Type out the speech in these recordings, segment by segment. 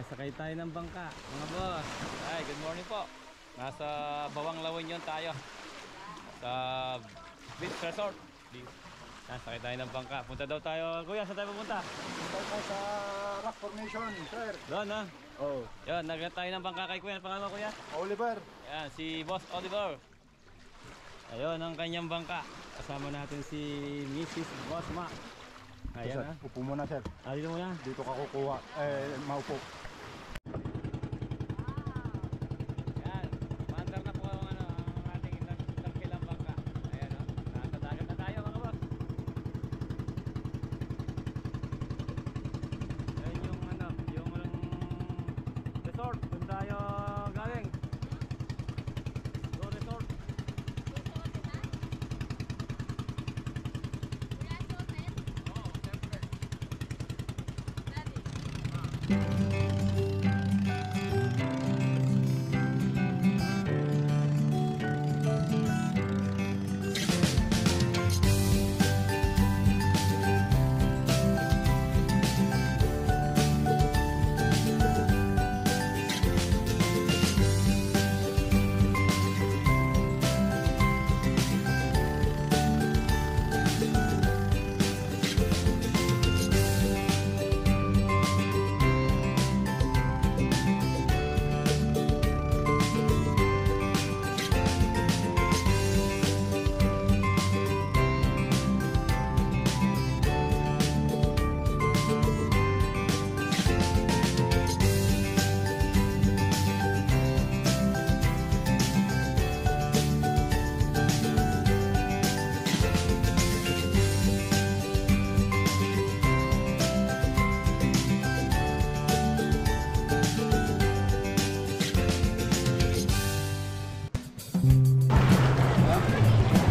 sakay tayo ng bangka, mga boss. Ay, good morning po. Nasa Bawang La Union tayo. Sa beach resort. Sakay tayo ng bangka. Punta daw tayo. Kuya, saan tayo pupunta? Punta tayo sa rock formation, sir. Doon, ha? Oh. Yan, nagkat tayo ng bangka kay Kuya. Ang pangalan mo, Kuya? Oliver. Yan, si Boss Oliver. Ayun ang kanyang bangka. Kasama natin si Mrs. Bosma. Ayan, Sir, ha? upo muna, sir. Dito mo yan. Dito ka kukuha. Maupo. Yan, maandar na po ang ating tangkilang bangka. Ayan, o. Nasa dagat na tayo, mga boss. Ayan yung resort. Doon tayo galing. Go resort.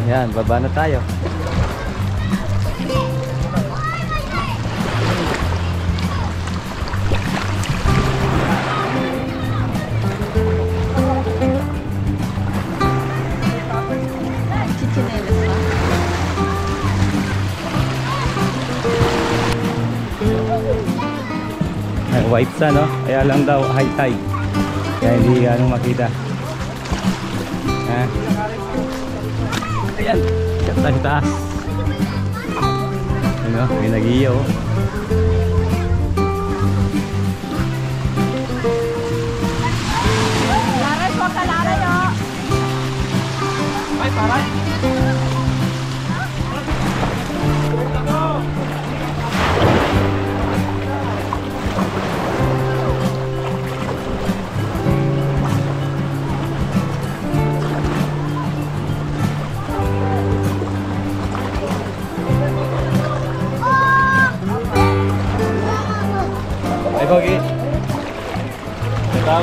Ayan, baba na tayo. White sun, no? Kaya lang daw high tide. Kaya hindi ganong makita. Ha? Ayan, sa taas. Ano, may nag-iyo. Laray po ka, laray o. Ay, paray! Ay, Pogi. Ito.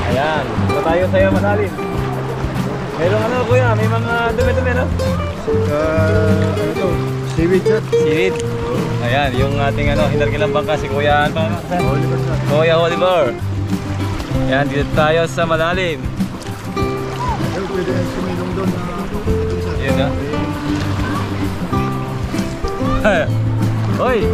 Ayan. Ito tayo sa'yo, malalim. Merong ano, kuya? May mga dumi-dumi, no? Ano to? Seaweed, sir. Sirit. Ayan, yung ating hinarkilang bangka, si Kuya. Ano pa? Oliver, sir. Kuya Oliver. Ayan, dito tayo sa malalim. Sir, pwede sumilong doon na sir. Yun, no? Hoy!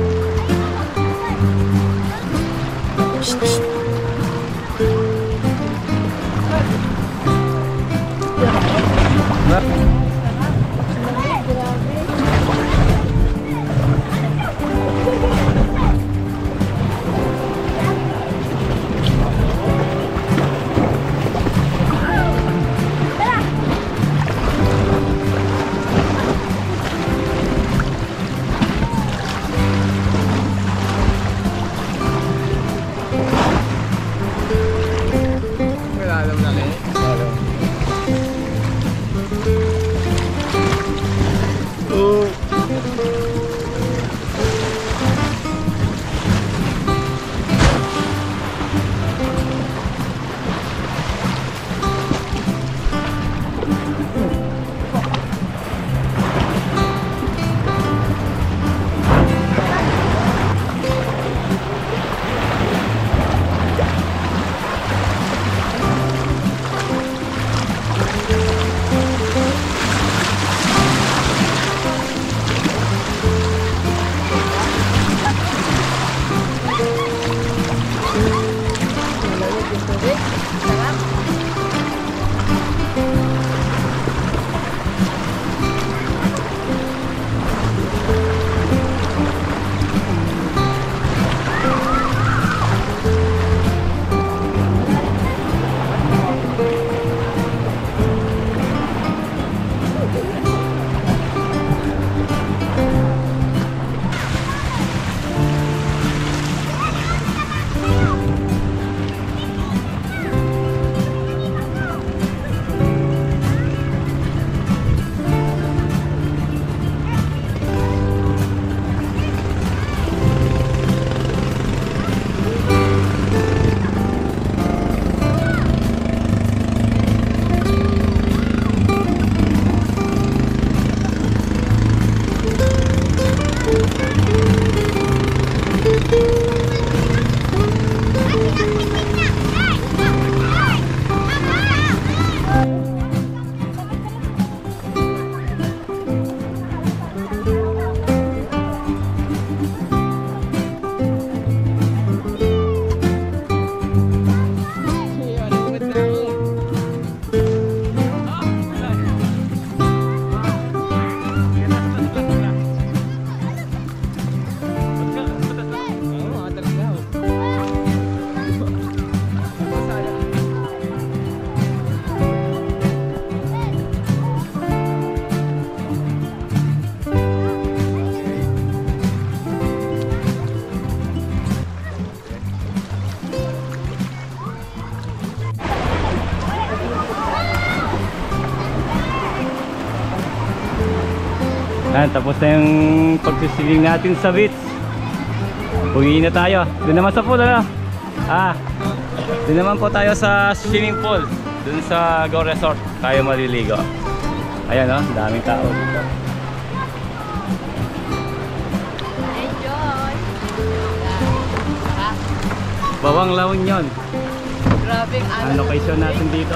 Ayan, tapos na yung pagsisiling natin sa beach. Uwi na tayo. Doon naman sa pool, ano? Doon naman po tayo sa swimming pool. Doon sa Go Resort tayo maliligo. Ayan, oh, daming tao dito. Enjoy! Bawang La Union. Grabe Ang location natin dito.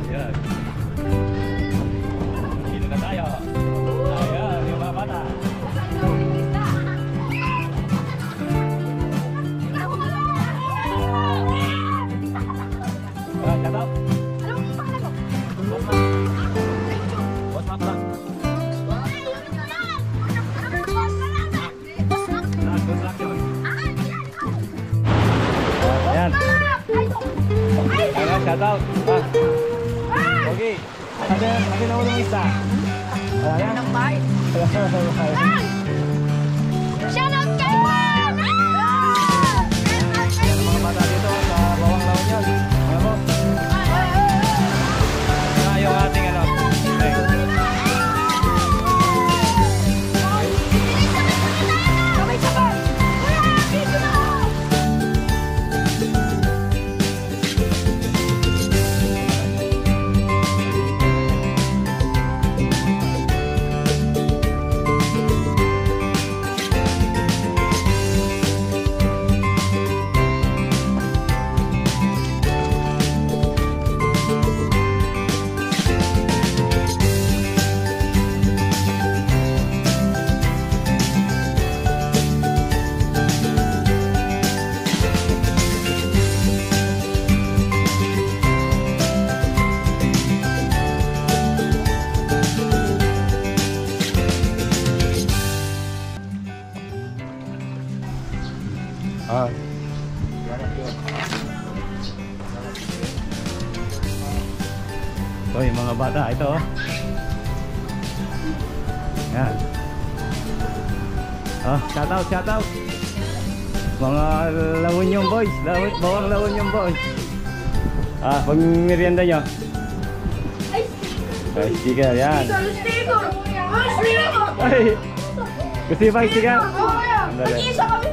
Ayan. Dito na tayo. Ayan, yung mga bata. Shut up. Boss Mac lang. Construction. Ayan. Ayan, shout out. Okay. Kasi na ulo mo isa. Ayan. Shout out kay Juan! Mga bata dito sa Bawang La Union. Ayan mo. Yung ating ano. Sabay-sabay! Dito na! So yung mga bata, ito oh. Yan. Shout out. Mga La Union boys, Bawang La Union boys. Pag merienda nyo. Ay, sticker, yan. Sticker! Ay, gusto nyo ba yung sticker? Mag-iisa kami